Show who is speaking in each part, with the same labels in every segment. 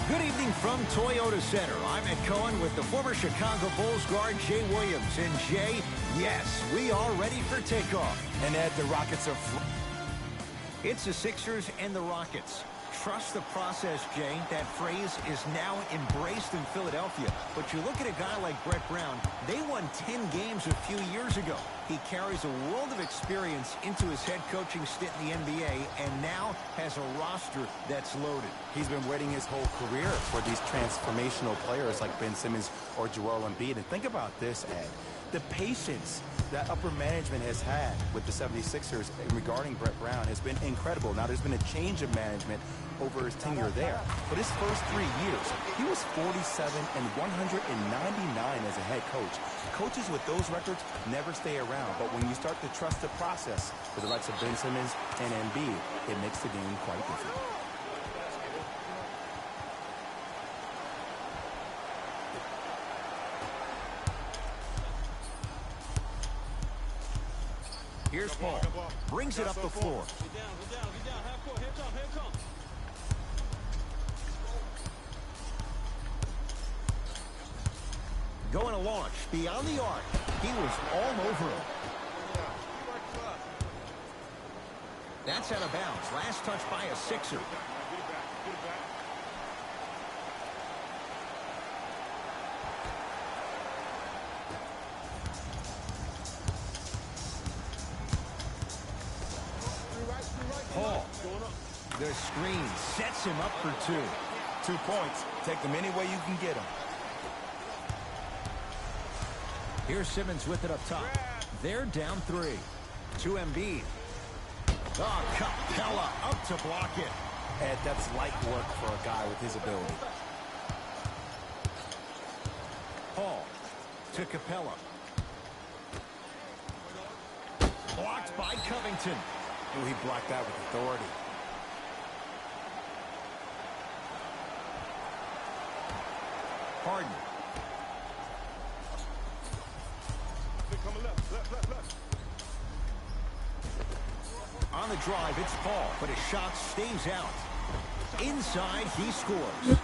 Speaker 1: Good evening from Toyota Center. I'm Ed Cohen with the former Chicago Bulls guard Jay Williams. And Jay, yes, we are ready for takeoff.
Speaker 2: And Ed, the Rockets are...
Speaker 1: It's the Sixers and the Rockets. Trust the process, Jay. That phrase is now embraced in Philadelphia. But you look at a guy like Brett Brown, they won 10 games a few years ago. He carries a world of experience into his head coaching stint in the NBA and now has a roster that's loaded.
Speaker 2: He's been waiting his whole career for these transformational players like Ben Simmons or Joel Embiid. And think about this, Ed. The patience that upper management has had with the 76ers regarding Brett Brown has been incredible. Now, there's been a change of management over his tenure there. But his first 3 years, he was 47 and 199 as a head coach. Coaches with those records never stay around. But when you start to trust the process with the likes of Ben Simmons and Embiid, it makes the game quite different.
Speaker 1: Here's Paul. Brings it up the floor. Going to launch beyond the arc. He was all over him. That's out of bounds. Last touch by a Sixer. Paul. The screen sets him up for two.
Speaker 2: 2 points. Take them any way you can get them.
Speaker 1: Here's Simmons with it up top. They're down 3. To Embiid. Oh, Capella up to block it.
Speaker 2: Ed, that's light work for a guy with his ability.
Speaker 1: Paul to Capella. Blocked by Covington.
Speaker 2: Ooh, he blocked that with authority.
Speaker 1: Harden. On the drive, it's Paul, but his shot stays out. Inside, he scores.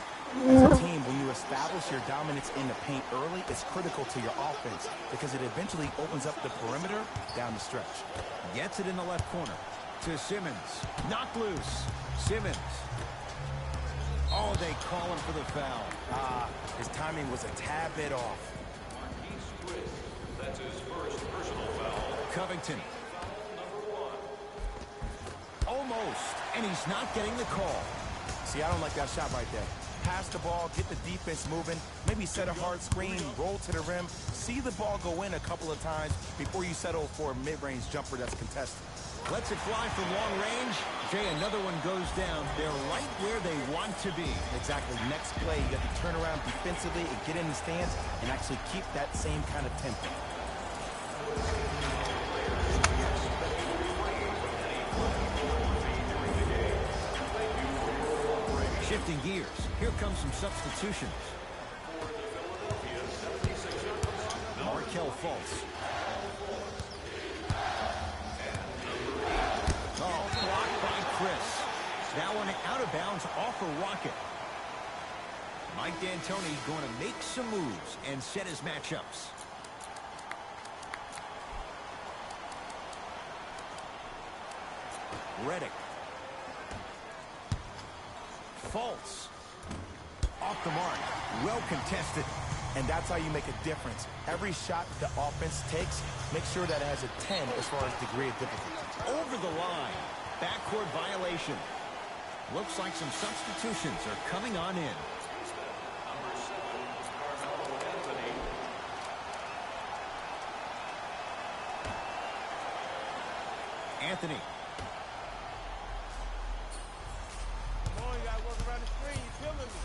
Speaker 2: As a team, when you establish your dominance in the paint early, it's critical to your offense because it eventually opens up the perimeter down the stretch.
Speaker 1: Gets it in the left corner. To Simmons. Knocked loose. Simmons. Oh, they call him for the foul.
Speaker 2: His timing was a tad bit off.
Speaker 3: That's his first personal foul.
Speaker 1: Covington. Almost. And he's not getting the call.
Speaker 2: See, I don't like that shot right there. Pass the ball, get the defense moving, maybe set a hard screen, roll to the rim, see the ball go in a couple of times before you settle for a mid-range jumper that's contested.
Speaker 1: Lets it fly from long range. Jay, another one goes down. They're right where they want to be.
Speaker 2: Exactly. Next play, you got to turn around defensively and get in the stance and actually keep that same kind of tempo.
Speaker 1: Shifting gears. Here comes some substitutions. Markelle Fultz. Oh, blocked by Chris. That one out of bounds off a rocket. Mike D'Antoni going to make some moves and set his matchups. Redick. Fultz. Off the mark. Well contested.
Speaker 2: And that's how you make a difference. Every shot the offense takes, make sure that it has a 10 as far as degree of difficulty.
Speaker 1: Over the line. Backcourt violation. Looks like some substitutions are coming on in. Anthony.
Speaker 4: Come on, you gotta work around the screen. You're killing me.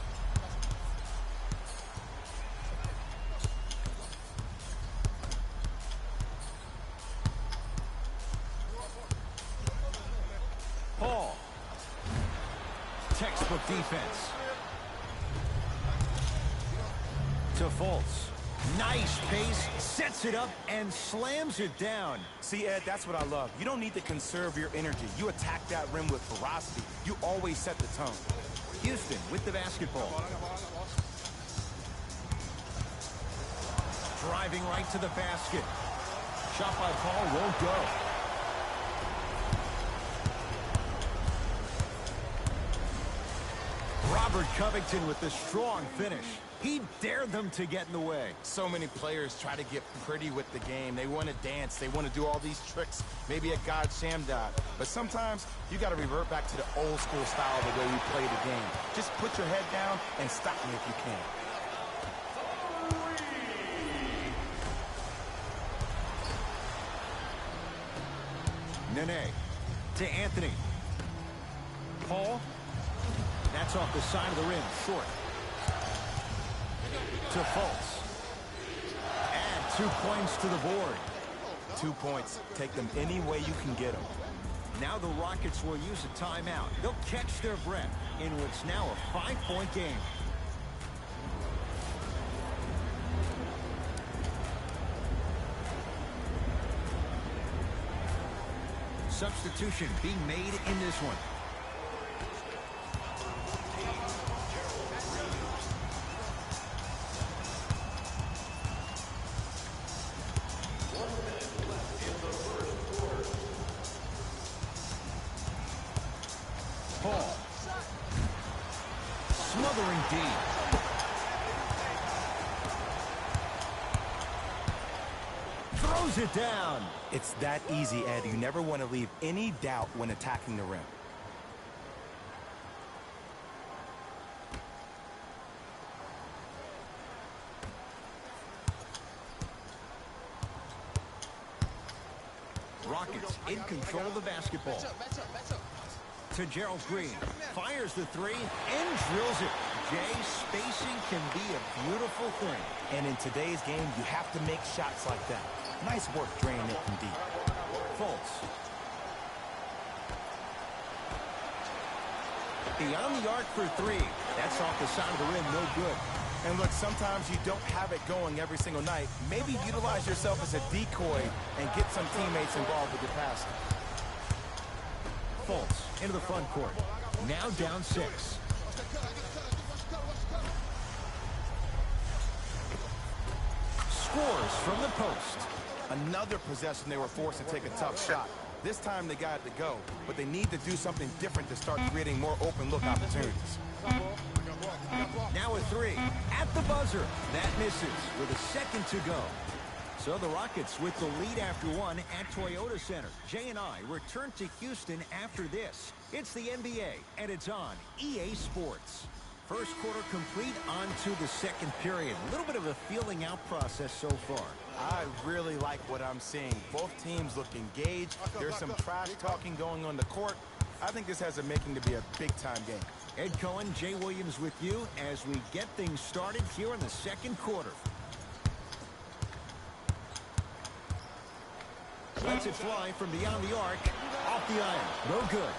Speaker 1: Paul. Textbook defense. To Fultz. Nice pace, sets it up, and slams it down.
Speaker 2: See, Ed, that's what I love. You don't need to conserve your energy. You attack that rim with ferocity. You always set the tone.
Speaker 1: Houston with the basketball. Driving right to the basket. Shot by Paul won't go. Robert Covington with the strong finish. He dared them to get in the way.
Speaker 2: So many players try to get pretty with the game. They want to dance. They want to do all these tricks. Maybe a God Shamdot. But sometimes you got to revert back to the old school style, the way we play the game. Just put your head down and stop me if you can.
Speaker 1: Nene to Anthony. Paul. That's off the side of the rim. Short. To Fultz. Add 2 points to the board.
Speaker 2: 2 points. Take them any way you can get them.
Speaker 1: Now the Rockets will use a timeout. They'll catch their breath in what's now a 5-point game. Substitution being made in this one. Paul. Smothering D. Throws it down.
Speaker 2: It's that easy, Ed. You never want to leave any doubt when attacking the rim.
Speaker 1: Rockets in control of the basketball. To Gerald Green. Fires the three and drills it. Jay, spacing can be a beautiful thing.
Speaker 2: And in today's game, you have to make shots like that. Nice work draining it from deep.
Speaker 1: Fultz. Beyond the arc for three. That's off the side of the rim, no good.
Speaker 2: And look, sometimes you don't have it going every single night. Maybe utilize yourself as a decoy and get some teammates involved with your passing.
Speaker 1: Fultz into the front court. Now down 6. Scores from the post.
Speaker 2: Another possession they were forced to take a tough shot. This time they got it to go, but they need to do something different to start creating more open look opportunities.
Speaker 1: Now a three at the buzzer. That misses with a second to go. So the Rockets with the lead after one at Toyota Center. Jay and I return to Houston after this. It's the NBA, and it's on EA Sports. First quarter complete, on to the second period. A little bit of a feeling out process so far.
Speaker 2: I really like what I'm seeing. Both teams look engaged. There's some trash talking going on the court. I think this has a making to be a big-time game.
Speaker 1: Ed Cohen, Jay Williams with you as we get things started here in the second quarter. Lets it fly from beyond the arc. Off the iron. No good.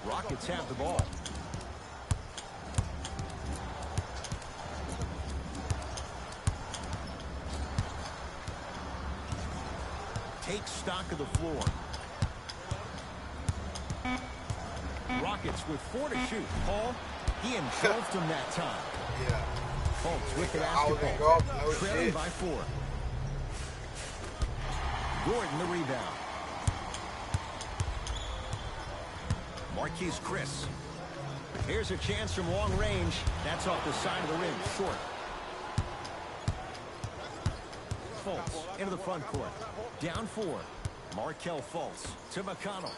Speaker 1: Rockets have the ball. Take stock of the floor. Rockets with 4 to shoot. Paul, he engulfed him that time.
Speaker 5: Yeah.
Speaker 1: Fultz with the basketball. Trailing by 4. Gordon the rebound. Marquise Chris. Here's a chance from long range. That's off the side of the rim. Short. Fultz into the front court. Down 4. Markelle Fultz to McConnell.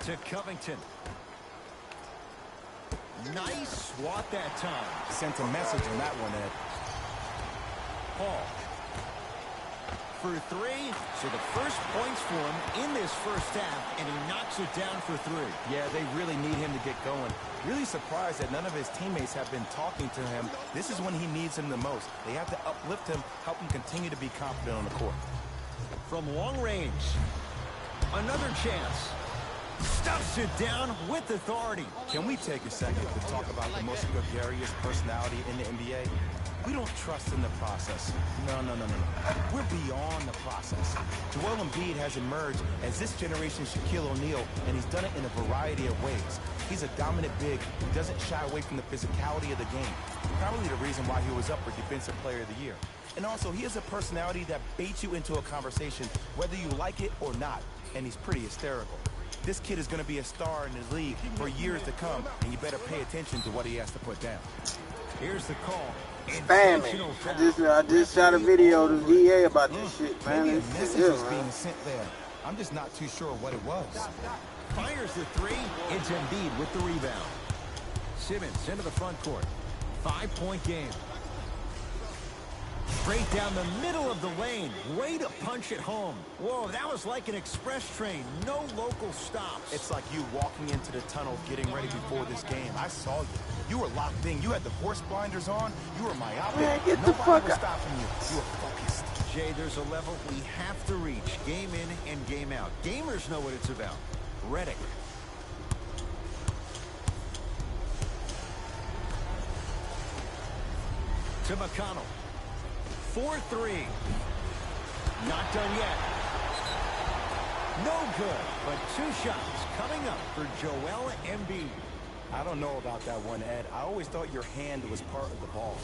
Speaker 1: To Covington. Nice swat that time.
Speaker 2: Sent a message on that one, Ed.
Speaker 1: Paul. For 3. So the first points for him in this first half, and he knocks it down for 3.
Speaker 2: Yeah, they really need him to get going. Really surprised that none of his teammates have been talking to him. This is when he needs him the most. They have to uplift him, help him continue to be confident on the court.
Speaker 1: From long range. Another chance. Stuffs it down with authority.
Speaker 2: Can we take a second to talk about the most gregarious personality in the NBA? We don't trust in the process. No. We're beyond the process. Joel Embiid has emerged as this generation's Shaquille O'Neal, and he's done it in a variety of ways. He's a dominant big who doesn't shy away from the physicality of the game. Probably the reason why he was up for Defensive Player of the Year. And also, he has a personality that baits you into a conversation, whether you like it or not, and he's pretty hysterical. This kid is going to be a star in the league for years to come, and you better pay attention to what he has to put down.
Speaker 1: Here's the call.
Speaker 5: Spamming. I just shot a video to VA about this shit, man.
Speaker 2: Maybe a
Speaker 5: This
Speaker 2: message
Speaker 5: shit
Speaker 2: is
Speaker 5: is,
Speaker 2: being
Speaker 5: man.
Speaker 2: sent there. I'm just not too sure what it was.
Speaker 1: Fires the three. It's Embiid with the rebound. Simmons into the front court. 5-point game. Straight down the middle of the lane. Way to punch it home. Whoa, that was like an express train. No local stops.
Speaker 2: It's like you walking into the tunnel getting ready before this game. I saw you. You were locked in. You had the horse blinders on. You were myopic.
Speaker 5: Man, get the
Speaker 2: Nobody
Speaker 5: fuck
Speaker 2: was
Speaker 5: out.
Speaker 2: stopping you. You were focused.
Speaker 1: Jay, there's a level we have to reach. Game in and game out. Gamers know what it's about. Redick. To McConnell. 4-3. Not done yet. No good, but 2 shots coming up for Joel Embiid.
Speaker 2: I don't know about that one, Ed. I always thought your hand was part of the ball.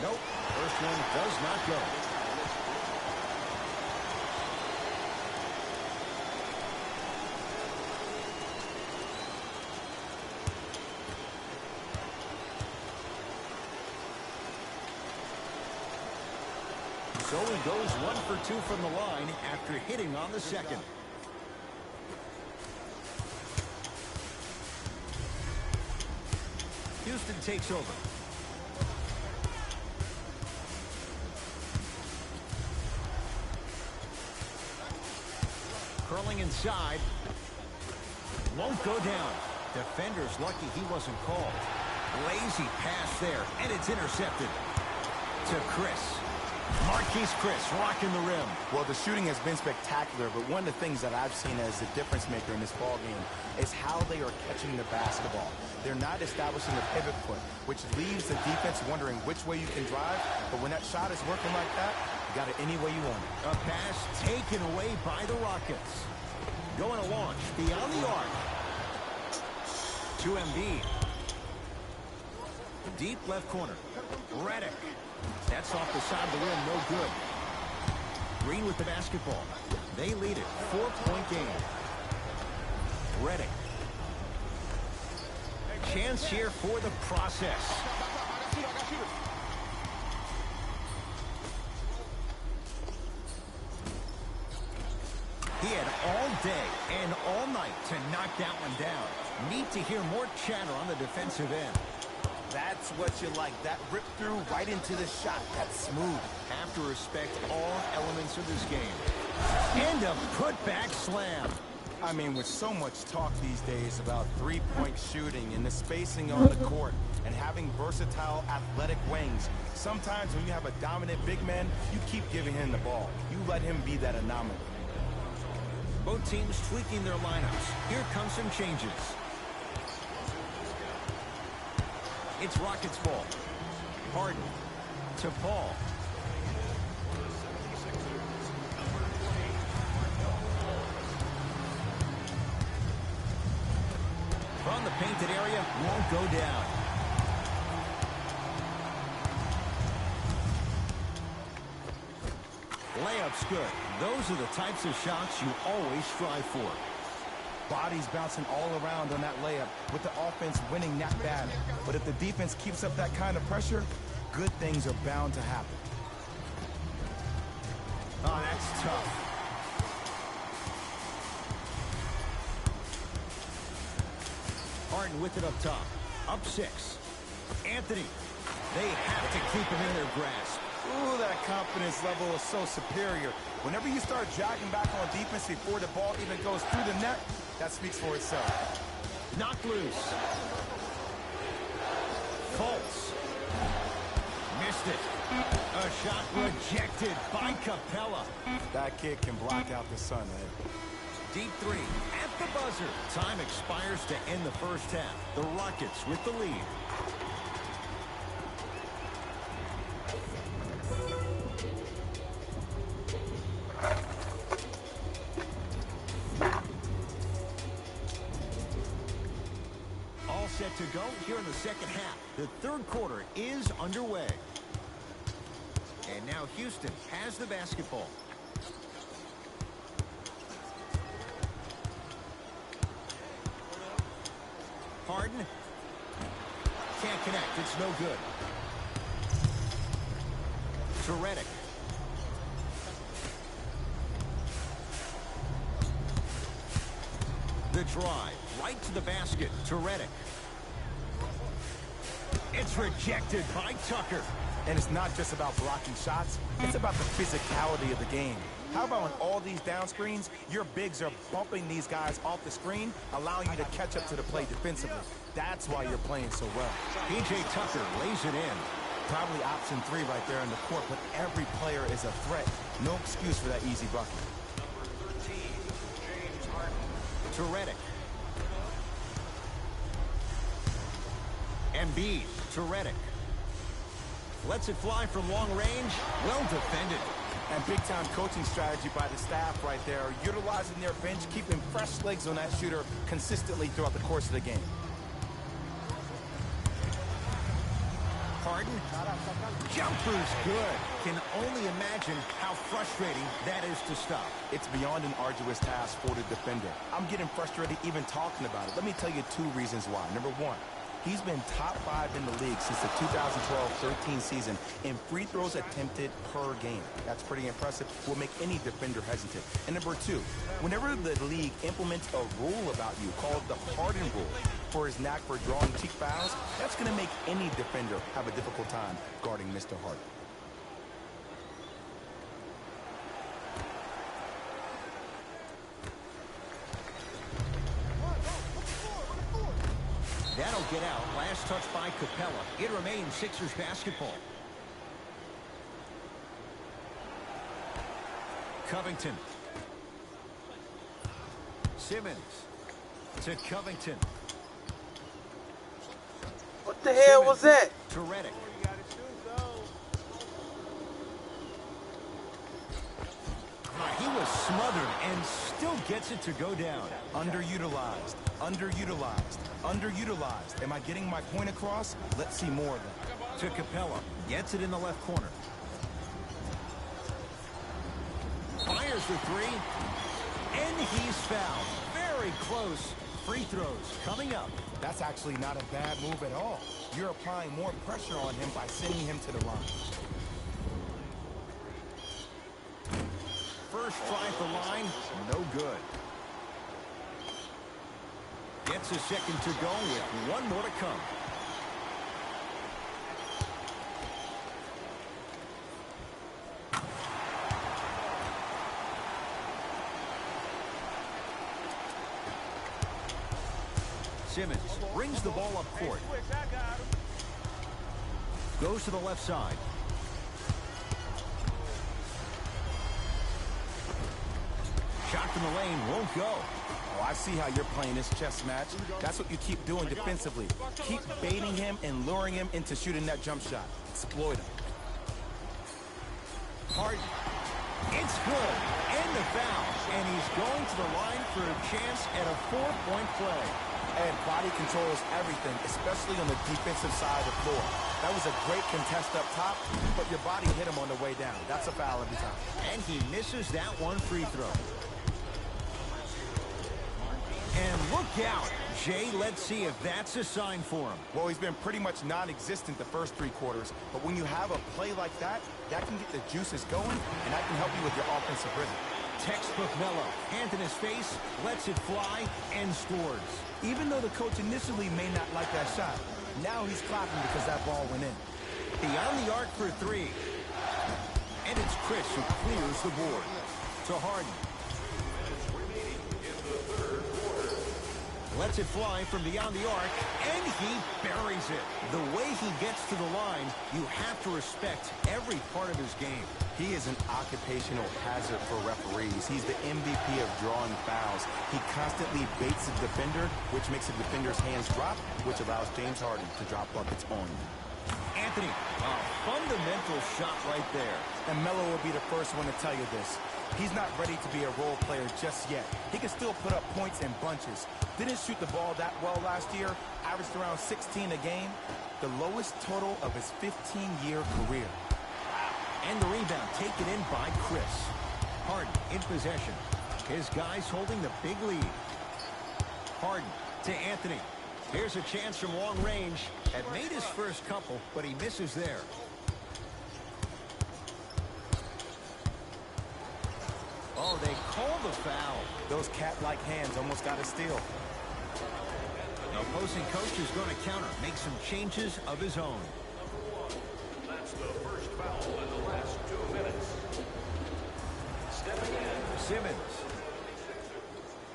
Speaker 1: Nope. First one does not go. So he goes 1 for 2 from the line after hitting on the second. Houston takes over. Curling inside. Won't go down. Defender's lucky he wasn't called. Lazy pass there, and it's intercepted. To Chris. Marquise Chris rocking the rim.
Speaker 2: Well, the shooting has been spectacular, but one of the things that I've seen as the difference maker in this ball game is how they are catching the basketball. They're not establishing a pivot foot, which leaves the defense wondering which way you can drive, but when that shot is working like that, you got it any way you want it.
Speaker 1: A pass taken away by the Rockets. Going to launch beyond the arc. To Embiid. Deep left corner. Redick. That's off the side of the rim, no good. Green with the basketball. They lead it. 4-point game. Redick. Chance here for the process. He had all day and all night to knock that one down. Need to hear more chatter on the defensive end.
Speaker 2: That's what you like. That rip through right into the shot. That's smooth.
Speaker 1: Have to respect all elements of this game. And a putback slam.
Speaker 2: I mean, with so much talk these days about three-point shooting and the spacing on the court and having versatile athletic wings, sometimes when you have a dominant big man, you keep giving him the ball. You let him be that anomaly.
Speaker 1: Both teams tweaking their lineups. Here come some changes. It's Rockets ball. Harden to Paul. From the painted area, won't go down. Layup's good. Those are the types of shots you always strive for.
Speaker 2: Bodies bouncing all around on that layup with the offense winning that battle. But if the defense keeps up that kind of pressure, good things are bound to happen.
Speaker 1: Oh, that's tough. Harden with it up top. Up 6. Anthony. They have to keep him in their grasp.
Speaker 2: Ooh, that confidence level is so superior. Whenever you start jogging back on defense before the ball even goes through the net, that speaks for itself.
Speaker 1: Knocked loose. Fultz. missed it. A shot rejected by Capella.
Speaker 2: That kid can block out the sun, Ed.
Speaker 1: Deep three at the buzzer. Time expires to end the first half. The Rockets with the lead. All set to go here in the second half. The third quarter is underway. And now Houston has the basketball. Harden. Can't connect. It's no good. To Redick. The drive. Right to the basket. To Redick. It's rejected by Tucker.
Speaker 2: And it's not just about blocking shots. It's about the physicality of the game. How about on all these down screens, your bigs are bumping these guys off the screen, allowing you to catch up to the play defensively. That's why you're playing so well.
Speaker 1: P.J. Tucker lays it in.
Speaker 2: Probably option 3 right there in the court, but every player is a threat. No excuse for that easy bucket.
Speaker 3: Number 13, James Harden.
Speaker 1: To Redick. Embiid to Redick. Lets it fly from long range. Well defended.
Speaker 2: And big-time coaching strategy by the staff right there, utilizing their bench, keeping fresh legs on that shooter consistently throughout the course of the game.
Speaker 1: Harden. Jumper's good. Can only imagine how frustrating that is to stop.
Speaker 2: It's beyond an arduous task for the defender. I'm getting frustrated even talking about it. Let me tell you 2 reasons why. Number 1. He's been top 5 in the league since the 2012-13 season in free throws attempted per game. That's pretty impressive. Will make any defender hesitant. And number 2, whenever the league implements a rule about you called the Harden rule for his knack for drawing cheap fouls, that's going to make any defender have a difficult time guarding Mr. Harden.
Speaker 1: That'll get out. Last touch by Capella. It remains Sixers basketball. Covington. Simmons to Covington.
Speaker 5: What the hell was that?
Speaker 1: To Redick. He was smothered and still gets it to go down.
Speaker 2: Underutilized, underutilized, underutilized. Am I getting my point across? Let's see more of that.
Speaker 1: To Capella. Gets it in the left corner. Fires the 3. And he's fouled. Very close. Free throws coming up.
Speaker 2: That's actually not a bad move at all. You're applying more pressure on him by sending him to the line.
Speaker 1: First try at the line, no good. Gets a second to go with 1 more to come. Simmons brings the ball up court. Goes to the left side. Shot from the lane won't go.
Speaker 2: Oh, I see how you're playing this chess match. That's what you keep doing defensively. Keep baiting him and luring him into shooting that jump shot. Exploit him.
Speaker 1: Harden. It's good. And the foul. And he's going to the line for a chance at a 4-point play.
Speaker 2: And body control is everything, especially on the defensive side of the floor. That was a great contest up top, but your body hit him on the way down. That's a foul every time.
Speaker 1: And he misses that one free throw. And look out. Jay, let's see if that's a sign for him.
Speaker 2: Well, he's been pretty much non-existent the first 3 quarters, but when you have a play like that, that can get the juices going, and that can help you with your offensive rhythm.
Speaker 1: Textbook Melo. Hand in his face, lets it fly, and scores.
Speaker 2: Even though the coach initially may not like that shot, now he's clapping because that ball went in.
Speaker 1: Beyond the arc for 3. And it's Chris who clears the board. To Harden. Lets it fly from beyond the arc, and he buries it. The way he gets to the line, you have to respect every part of his game.
Speaker 2: He is an occupational hazard for referees. He's the MVP of drawing fouls. He constantly baits the defender, which makes the defender's hands drop, which allows James Harden to drop buckets on you.
Speaker 1: Anthony, a fundamental shot right there.
Speaker 2: And Melo will be the first one to tell you this. He's not ready to be a role player just yet. He can still put up points in bunches. Didn't shoot the ball that well last year, averaged around 16 a game, the lowest total of his 15-year career.
Speaker 1: And the rebound taken in by Chris. Harden in possession. His guys holding the big lead. Harden to Anthony. Here's a chance from long range. Had made his first couple, but he misses there. Oh, they call the foul.
Speaker 2: Those cat-like hands almost got a steal.
Speaker 1: The opposing coach is going to counter, make some changes of his own.
Speaker 3: That's the first foul in the last 2 minutes. Stepping in,
Speaker 1: Simmons.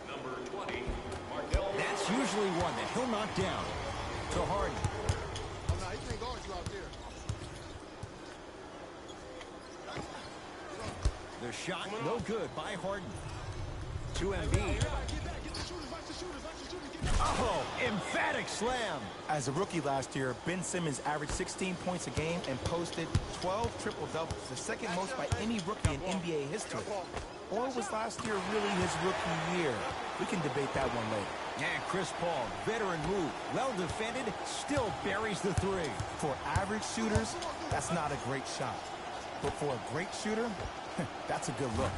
Speaker 3: number 20, Markel.
Speaker 1: That's usually one that he'll knock down. To Harden.
Speaker 4: Oh, no, he can't guard you out there.
Speaker 1: The shot, no good by Harden. To Embiid. Oh, emphatic slam.
Speaker 2: As a rookie last year, Ben Simmons averaged 16 points a game and posted 12 triple-doubles, the second most by any rookie in NBA history. Or was last year really his rookie year? We can debate that one later.
Speaker 1: And Chris Paul, veteran move, well defended, still buries the three.
Speaker 2: For average shooters, that's not a great shot. But for a great shooter, that's a good look.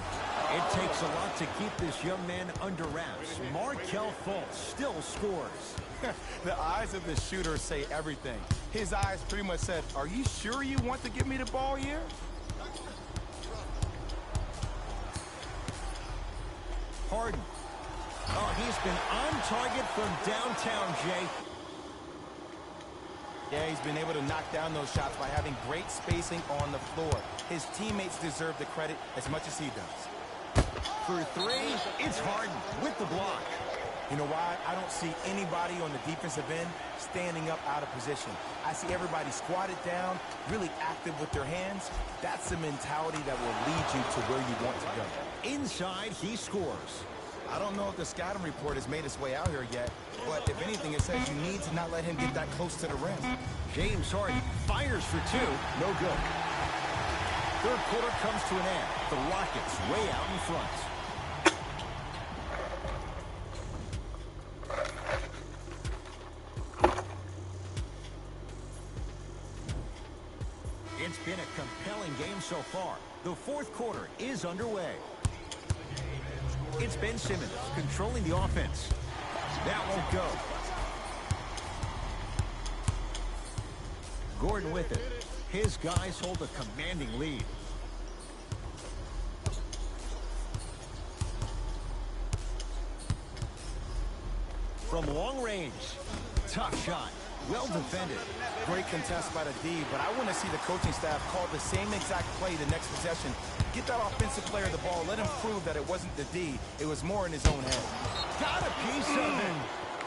Speaker 1: It takes a lot to keep this young man under wraps. Markel Fultz still scores.
Speaker 2: The eyes of the shooter say everything. His eyes pretty much said, "Are you sure you want to give me the ball here?"
Speaker 1: Harden. Oh, he's been on target from downtown, Jay.
Speaker 2: Yeah, he's been able to knock down those shots by having great spacing on the floor. His teammates deserve the credit as much as he does.
Speaker 1: For three, it's Harden with the block.
Speaker 2: You know why? I don't see anybody on the defensive end standing up out of position. I see everybody squatted down, really active with their hands. That's the mentality that will lead you to where you want to go.
Speaker 1: Inside, he scores.
Speaker 2: I don't know if the scouting report has made its way out here yet, but if anything, it says you need to not let him get that close to the rim.
Speaker 1: James Harden fires for two. No good. Third quarter comes to an end. The Rockets way out in front. It's been a compelling game so far. The fourth quarter is underway. It's Ben Simmons controlling the offense. That won't go. Gordon with it. His guys hold a commanding lead. From long range. Tough shot. Well defended.
Speaker 2: Great contest by the D, but I want to see the coaching staff call the same exact play the next possession. Get that offensive player the ball. Let him prove that it wasn't the D. It was more in his own head.
Speaker 1: Got a piece of him.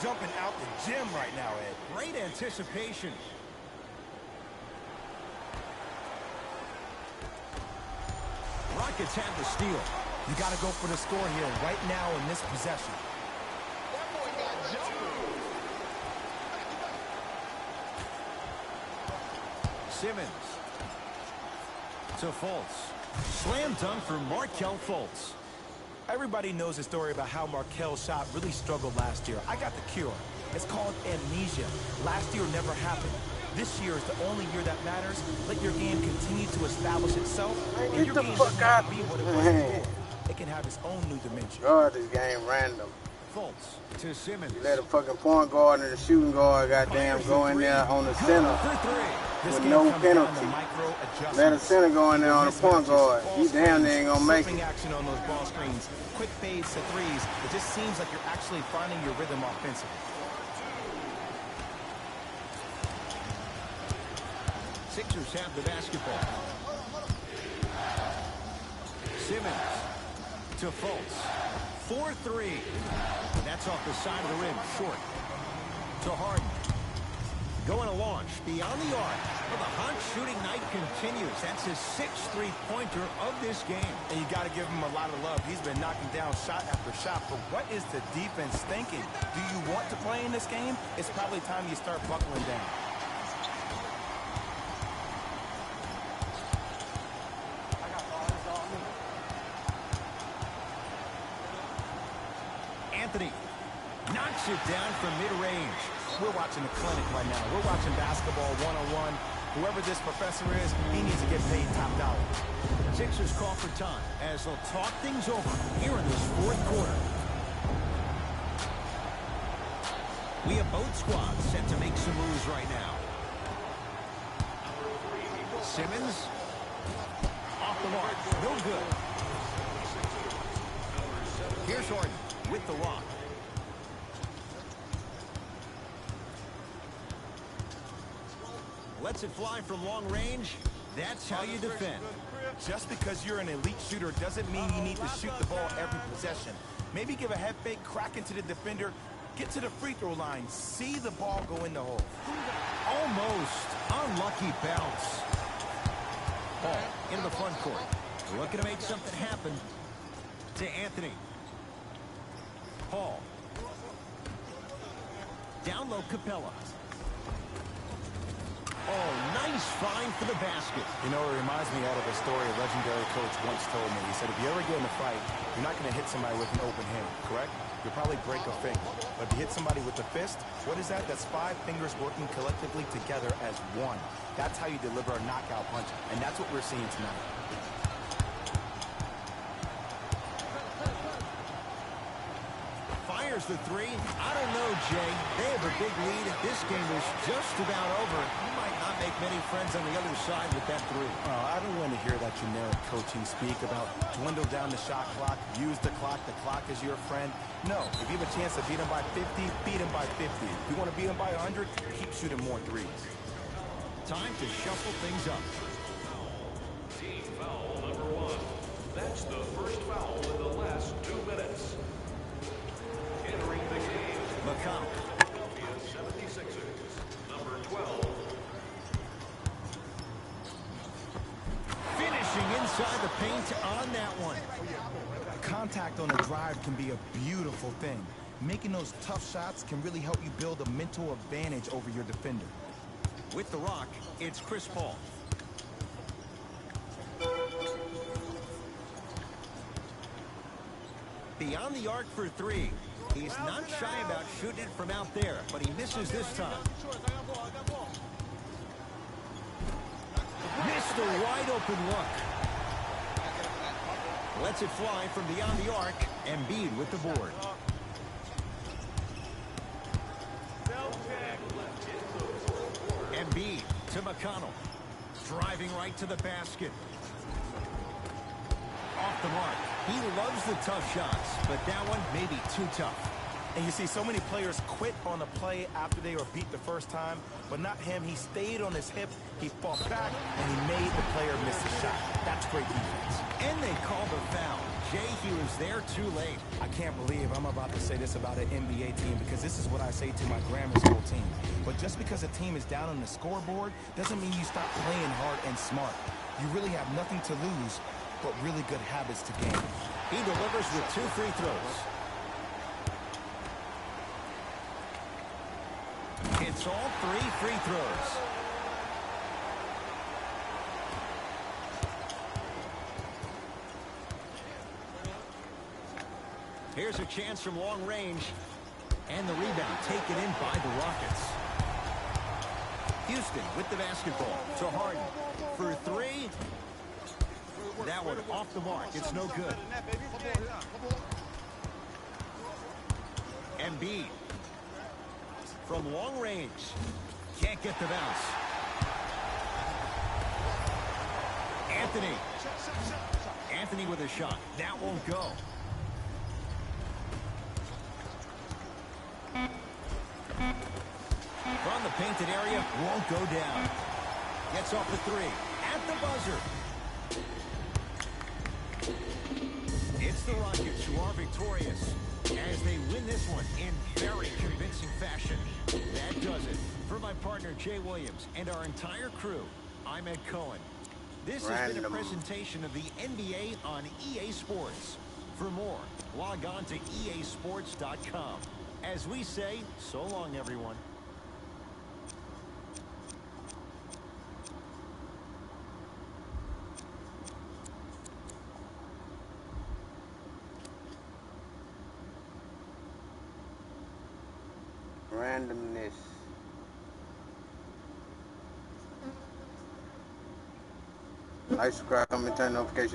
Speaker 2: Jumping out the gym right now, Ed.
Speaker 1: Great anticipation. Rockets have the steal.
Speaker 2: You got to go for the score here right now in this possession.
Speaker 1: Simmons to Fultz. Slam dunk for Markel Fultz.
Speaker 2: Everybody knows the story about how Markel's shot really struggled last year. I got the cure. It's called amnesia. Last year never happened. This year is the only year that matters. Let your game continue to establish itself. And your game doesn't have to be what it was before. It can have its own new dimension.
Speaker 5: God, this game random.
Speaker 1: Fultz to Simmons.
Speaker 5: You let a fucking point guard and a shooting guard goddamn go in there on the center with no penalty. Let a center go in there on the point guard. He damn near ain't gonna make it.
Speaker 2: Action on those ball screens, quick fades to threes. It just seems like you're actually finding your rhythm offensively.
Speaker 1: Sixers have the basketball. Simmons to Fultz. 4-3. That's off the side of the rim, short. To Harden. Going to launch beyond the arc. Well, the hot shooting night continues. That's his 6th three-pointer of this game.
Speaker 2: And you got to give him a lot of love. He's been knocking down shot after shot. But what is the defense thinking? Do you want to play in this game? It's probably time you start buckling down.
Speaker 1: Anthony knocks it down from mid-range.
Speaker 2: We're watching a clinic right now. We're watching basketball one-on-one. Whoever this professor is, he needs to get paid top dollar.
Speaker 1: Sixers call for time as they'll talk things over here in this 4th quarter. We have both squads set to make some moves right now. Simmons off the mark. No good. Here's Harden with the rock. Lets it fly from long range. That's how you defend.
Speaker 2: Just because you're an elite shooter doesn't mean you need to shoot the ball every possession. Maybe give a head fake, crack into the defender, get to the free throw line, see the ball go in the hole.
Speaker 1: Almost unlucky bounce. Ball into the front court. Looking to make something happen. To Anthony. Paul. Down low, Capella. Oh, nice find for the basket.
Speaker 2: You know, it reminds me out of a story a legendary coach once told me. He said, if you ever get in a fight, you're not going to hit somebody with an open hand, correct? You'll probably break a finger. But if you hit somebody with a fist, what is that? That's 5 fingers working collectively together as one. That's how you deliver a knockout punch, and that's what we're seeing tonight.
Speaker 1: Fires the three. I don't know, Jay. They have a big lead. This game is just about over. You might not make many friends on the other side with that three.
Speaker 2: I don't want to hear that generic coaching speak about dwindle down the shot clock, use the clock is your friend. No, if you have a chance to beat him by 50, beat him by 50. If you want to beat him by 100, keep shooting more threes.
Speaker 1: Time to shuffle things up.
Speaker 3: Team foul number 1. That's the first foul in the last 2 minutes. Entering the game,
Speaker 1: McConnell.
Speaker 3: Philadelphia 76ers, number 12.
Speaker 1: Finishing inside the paint on that one.
Speaker 2: Contact on a drive can be a beautiful thing. Making those tough shots can really help you build a mental advantage over your defender.
Speaker 1: With the rock, it's Chris Paul. Beyond the arc for three. He's not shy about shooting it from out there, but he misses this time. Missed the wide open look. Lets it fly from beyond the arc. Embiid with the board. Embiid to McConnell. Driving right to the basket. Off the mark. He loves the tough shots, but that one may be too tough.
Speaker 2: And you see so many players quit on a play after they were beat the first time, but not him. He stayed on his hip, he fought back, and he made the player miss the shot. That's great defense.
Speaker 1: And they called a foul. Jay, he was there too late.
Speaker 2: I can't believe I'm about to say this about an NBA team, because this is what I say to my grammar school team. But just because a team is down on the scoreboard doesn't mean you stop playing hard and smart. You really have nothing to lose, but really good habits to gain.
Speaker 1: He delivers with 2 free throws. It's all 3 free throws. Here's a chance from long range. And the rebound taken in by the Rockets. Houston with the basketball to Harden. For 3. That one off the mark. It's no good. Embiid. From long range. Can't get the bounce. Anthony. Anthony with a shot. That won't go. From the painted area. Won't go down. Gets off the 3. At the buzzer. It's it's the Rockets who are victorious as they win this one in very convincing fashion. That does it. For my partner, Jay Williams, and our entire crew, I'm Ed Cohen. This has been a presentation of the NBA on EA Sports. For more, log on to easports.com. As we say, so long, everyone.
Speaker 5: Randomness. Like, subscribe, comment, turn notifications.